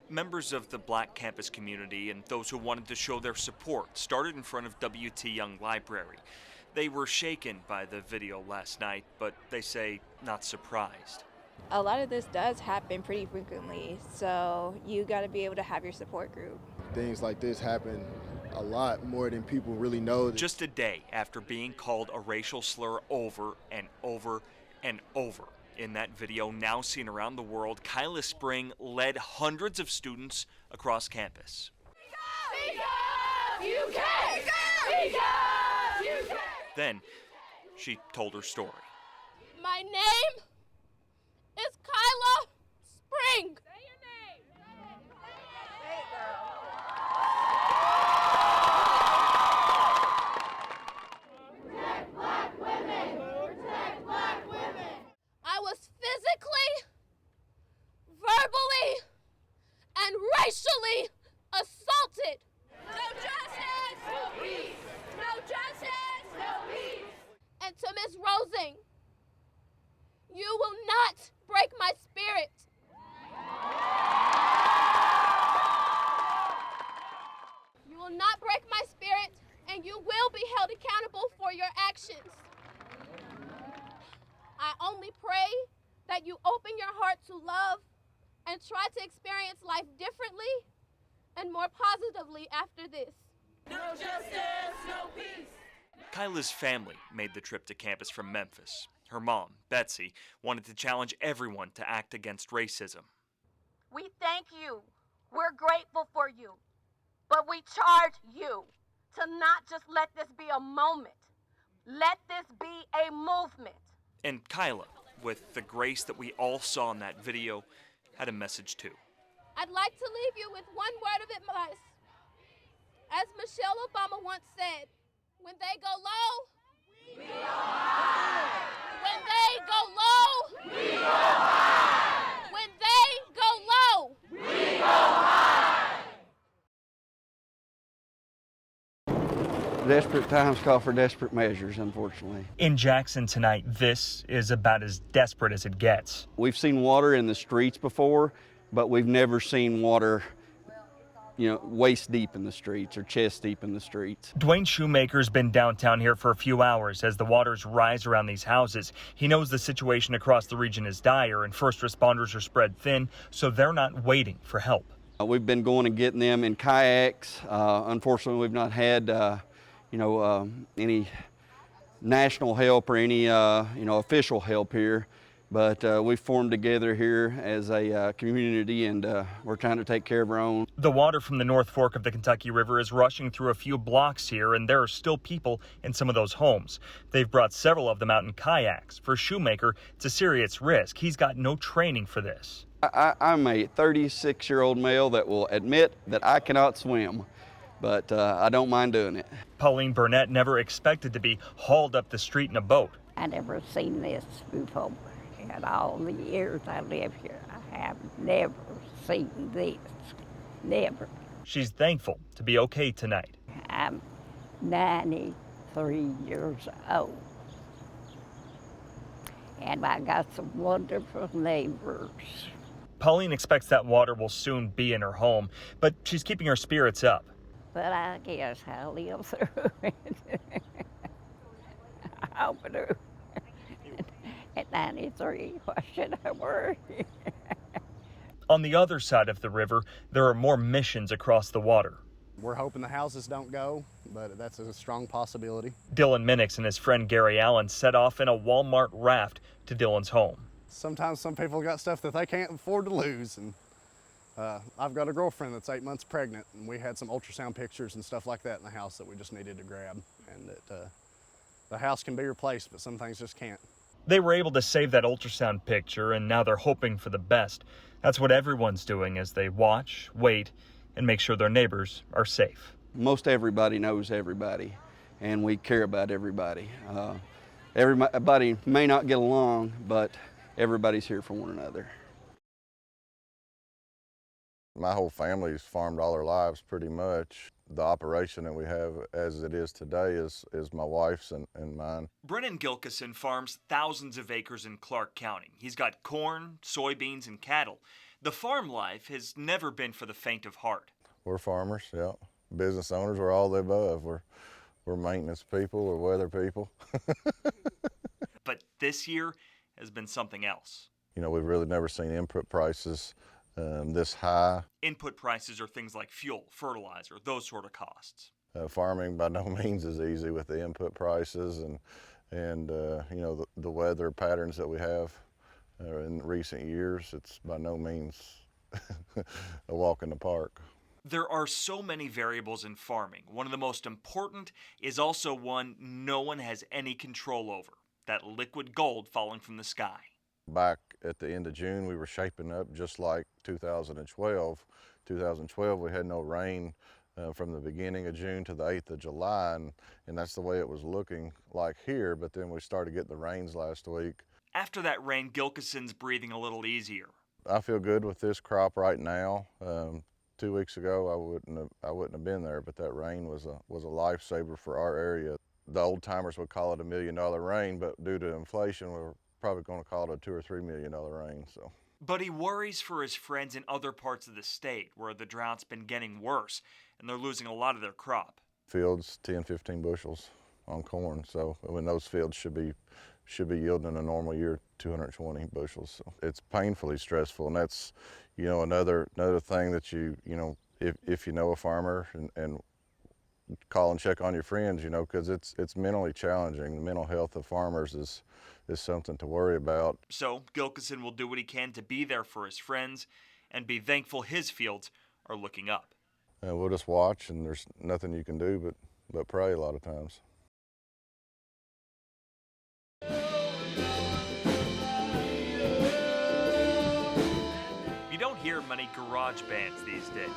Members of the Black campus community and those who wanted to show their support started in front of W.T. Young Library. They were shaken by the video last night, but they say not surprised. A lot of this does happen pretty frequently, so you got to be able to have your support group. Things like this happen a lot more than people really know. Just a day after being called a racial slur over and over and over. In that video, now seen around the world, Kyla Spring led hundreds of students across campus. Speak up! You can! Speak up! You can! Then, she told her story. My name is Kyla Spring. Say your name. Say it, girl. Protect Black women. Protect Black women. I was physically, verbally, and racially assaulted. No justice, no peace. No justice, no peace. And to Miss Rosing, you will not break my spirit. You will not break my spirit, and you will be held accountable for your actions. I only pray that you open your heart to love and try to experience life differently and more positively after this. No justice, no peace. Kyla's family made the trip to campus from Memphis. Her mom, Betsy, wanted to challenge everyone to act against racism. We thank you. We're grateful for you. But we charge you to not just let this be a moment. Let this be a movement. And Kyla, with the grace that we all saw in that video, had a message too. I'd like to leave you with one word of advice. As Michelle Obama once said, when they go low, we go high. When they go low, we go high. When they go low, we go high. Desperate times call for desperate measures, unfortunately. In Jackson tonight, this is about as desperate as it gets. We've seen water in the streets before, but we've never seen water, waist deep in the streets or chest deep in the streets. Dwayne Shoemaker's been downtown here for a few hours as the waters rise around these houses. He knows the situation across the region is dire and first responders are spread thin, so they're not waiting for help. We've been going and getting them in kayaks. Unfortunately, we've not had, any national help or any, official help here. But we formed together here as a community, and we're trying to take care of our own. The water from the North Fork of the Kentucky River is rushing through a few blocks here, and there are still people in some of those homes. They've brought several of them out in kayaks. For Shoemaker, it's a serious risk. He's got no training for this. I'm a 36-year-old male that will admit that I cannot swim, but I don't mind doing it. Pauline Burnett never expected to be hauled up the street in a boat. I never seen this before. In all the years I live here, I have never seen this. Never. She's thankful to be okay tonight. I'm 93 years old. And I got some wonderful neighbors. Pauline expects that water will soon be in her home, but she's keeping her spirits up. But I guess I'll live through it. I hope I do. At 93, why should I worry? On the other side of the river, there are more missions across the water. We're hoping the houses don't go, but that's a strong possibility. Dylan Minix and his friend Gary Allen set off in a Walmart raft to Dylan's home. Sometimes some people got stuff that they can't afford to lose, and I've got a girlfriend that's 8 months pregnant, and we had some ultrasound pictures and stuff like that in the house that we just needed to grab, and that the house can be replaced, but some things just can't. They were able to save that ultrasound picture, and now they're hoping for the best. That's what everyone's doing as they watch, wait, and make sure their neighbors are safe. Most everybody knows everybody, and we care about everybody. Everybody may not get along, but everybody's here for one another. My whole family's farmed all their lives pretty much. The operation that we have as it is today is my wife's and mine. Brennan Gilkison farms thousands of acres in Clark County. He's got corn, soybeans, and cattle. The farm life has never been for the faint of heart. We're farmers, yeah. Business owners, we're all the above. We're maintenance people, we're weather people. But this year has been something else. You know, we've really never seen input prices this high. Input prices are things like fuel, fertilizer, those sort of costs. Farming by no means is easy with the input prices and you know, the weather patterns that we have in recent years. It's by no means a walk in the park. There are so many variables in farming. One of the most important is also one no one has any control over, that liquid gold falling from the sky. Back at the end of June, we were shaping up just like 2012. 2012, we had no rain from the beginning of June to the 8th of July, and that's the way it was looking like here, but then we started getting the rains last week. After that rain, Gilkison's breathing a little easier. I feel good with this crop right now. 2 weeks ago, I wouldn't have been there, but that rain was a lifesaver for our area. The old timers would call it $1 million rain, but due to inflation, we're probably going to call it a $2 or $3 million rain. So. But he worries for his friends in other parts of the state where the drought's been getting worse and they're losing a lot of their crop. Fields 10, 15 bushels on corn, so when those fields should be yielding in a normal year 220 bushels. So it's painfully stressful, and that's, you know, another thing that you know, if you know a farmer and call and check on your friends, you know, because it's mentally challenging. The mental health of farmers is something to worry about. So Gilkison will do what he can to be there for his friends and be thankful his fields are looking up. We'll just watch, and there's nothing you can do but pray a lot of times. You don't hear many garage bands these days.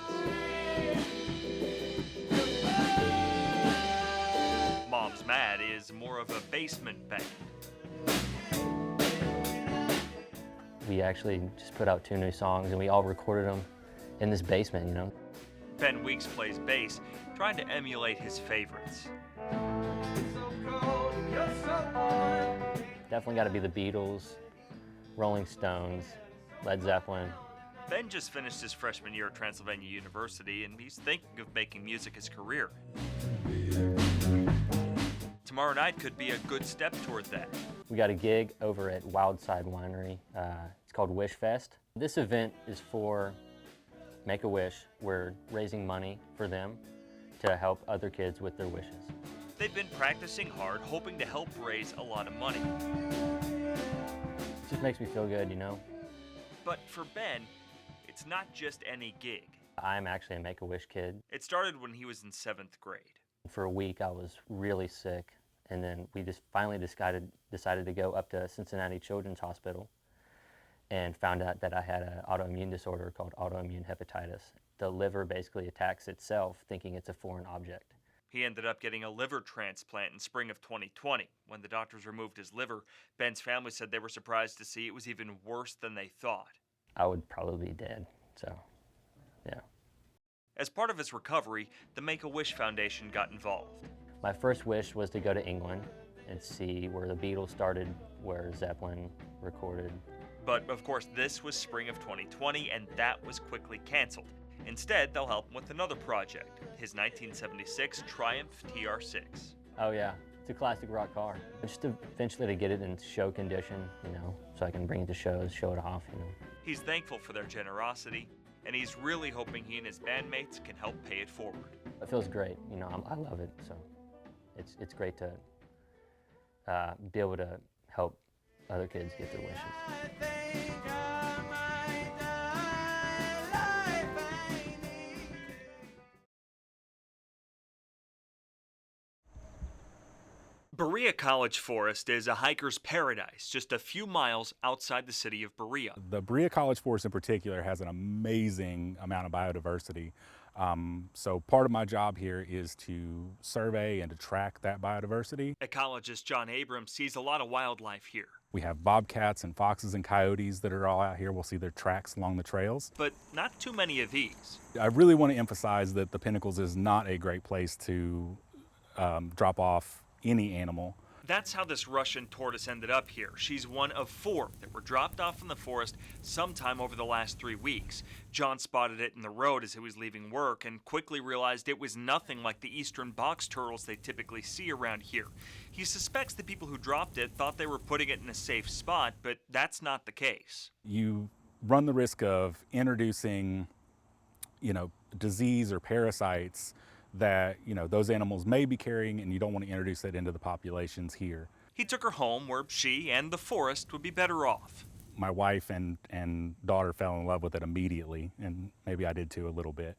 Mom's Mad is more of a basement band. We actually just put out 2 new songs and we all recorded them in this basement, you know. Ben Weeks plays bass, trying to emulate his favorites. Definitely got to be the Beatles, Rolling Stones, Led Zeppelin. Ben just finished his freshman year at Transylvania University, and he's thinking of making music his career. Tomorrow night could be a good step toward that. We got a gig over at Wildside Winery. It's called Wish Fest. This event is for Make-A-Wish. We're raising money for them to help other kids with their wishes. They've been practicing hard, hoping to help raise a lot of money. It just makes me feel good, you know. But for Ben, it's not just any gig. I'm actually a Make-A-Wish kid. It started when he was in 7th grade. For a week, I was really sick, and then we just finally decided to go up to Cincinnati Children's Hospital and found out that I had an autoimmune disorder called autoimmune hepatitis. The liver basically attacks itself, thinking it's a foreign object. He ended up getting a liver transplant in spring of 2020. When the doctors removed his liver, Ben's family said they were surprised to see it was even worse than they thought. I would probably be dead, so, yeah. As part of his recovery, the Make-A-Wish Foundation got involved. My first wish was to go to England and see where the Beatles started, where Zeppelin recorded. But of course, this was spring of 2020, and that was quickly canceled. Instead, they'll help him with another project, his 1976 Triumph TR6. Oh yeah, it's a classic rock car. Just eventually to get it in show condition, you know, so I can bring it to shows, show it off, you know. He's thankful for their generosity, and he's really hoping he and his bandmates can help pay it forward. It feels great, you know, I love it, so it's great to be able to help other kids get their wishes. Berea College Forest is a hiker's paradise just a few miles outside the city of Berea. The Berea College Forest in particular has an amazing amount of biodiversity. So part of my job here is to survey and to track that biodiversity. Ecologist John Abrams sees a lot of wildlife here. We have bobcats and foxes and coyotes that are all out here. We'll see their tracks along the trails. But not too many of these. I really want to emphasize that the Pinnacles is not a great place to drop off any animal. That's how this Russian tortoise ended up here. She's one of 4 that were dropped off in the forest sometime over the last 3 weeks. John spotted it in the road as he was leaving work and quickly realized it was nothing like the eastern box turtles they typically see around here. He suspects the people who dropped it thought they were putting it in a safe spot, but that's not the case. You run the risk of introducing, disease or parasites that, those animals may be carrying, and you don't want to introduce that into the populations here. He took her home where she and the forest would be better off. My wife and daughter fell in love with it immediately, and maybe I did too a little bit.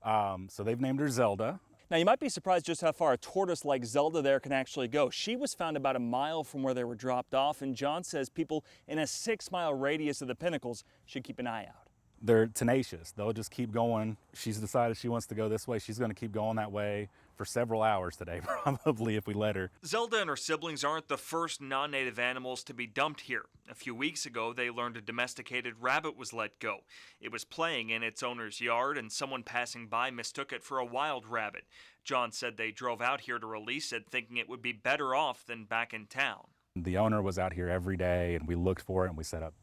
So they've named her Zelda. Now, you might be surprised just how far a tortoise like Zelda there can actually go. She was found about a mile from where they were dropped off, and John says people in a 6-mile radius of the pinnacles should keep an eye out. They're tenacious. They'll just keep going. She's decided she wants to go this way. She's going to keep going that way for several hours today, probably, if we let her. Zelda and her siblings aren't the first non-native animals to be dumped here. A few weeks ago, they learned a domesticated rabbit was let go. It was playing in its owner's yard, and someone passing by mistook it for a wild rabbit. John said they drove out here to release it, thinking it would be better off than back in town. The owner was out here every day, and we looked for it, and we set up,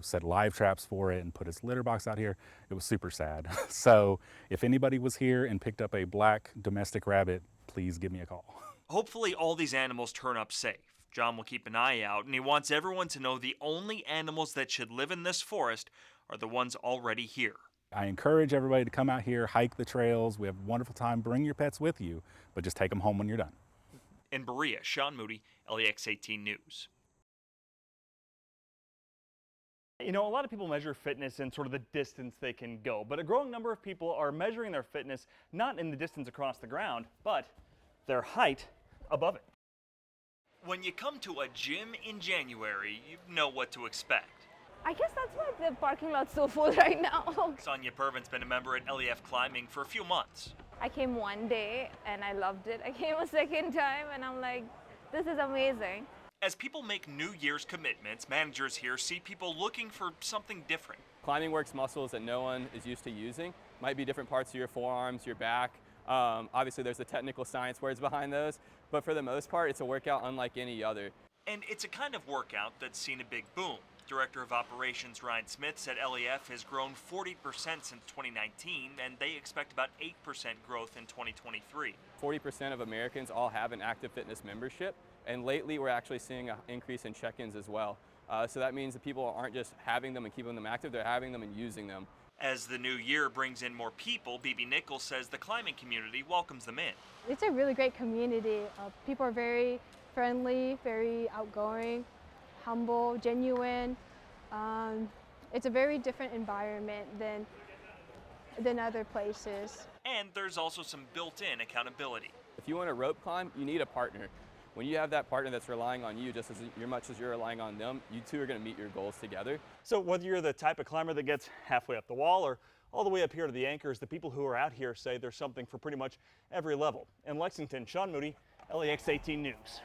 set live traps for it and put his litter box out here. It was super sad. So if anybody was here and picked up a black domestic rabbit, please give me a call. Hopefully all these animals turn up safe. John will keep an eye out, and he wants everyone to know the only animals that should live in this forest are the ones already here. I encourage everybody to come out here, hike the trails. We have a wonderful time. Bring your pets with you, but just take them home when you're done. In Berea, Sean Moody, WLEX18 News. A lot of people measure fitness in sort of the distance they can go, but a growing number of people are measuring their fitness not in the distance across the ground, but their height above it. When you come to a gym in January, you know what to expect. I guess that's why the parking lot's so full right now. Sonia Pervin's been a member at LEF Climbing for a few months. I came one day and I loved it. I came a second time and I'm like, this is amazing. As people make New Year's commitments, managers here see people looking for something different. Climbing works muscles that no one is used to using. Might be different parts of your forearms, your back. Obviously there's the technical science words behind those, but for the most part, it's a workout unlike any other. And it's a kind of workout that's seen a big boom. Director of Operations Ryan Smith said LEF has grown 40% since 2019, and they expect about 8% growth in 2023. 40% of Americans all have an active fitness membership, and lately we're actually seeing an increase in check-ins as well. So that means that people aren't just having them and keeping them active, they're having them and using them. As the new year brings in more people, BB Nichols says the climbing community welcomes them in. It's a really great community. People are very friendly, very outgoing, humble, genuine. It's a very different environment than other places. And there's also some built-in accountability. If you want to rope climb, you need a partner. When you have that partner that's relying on you just as much as you're relying on them, you two are going to meet your goals together. So whether you're the type of climber that gets halfway up the wall or all the way up here to the anchors, the people who are out here say there's something for pretty much every level. In Lexington, Sean Moody, LEX18 News.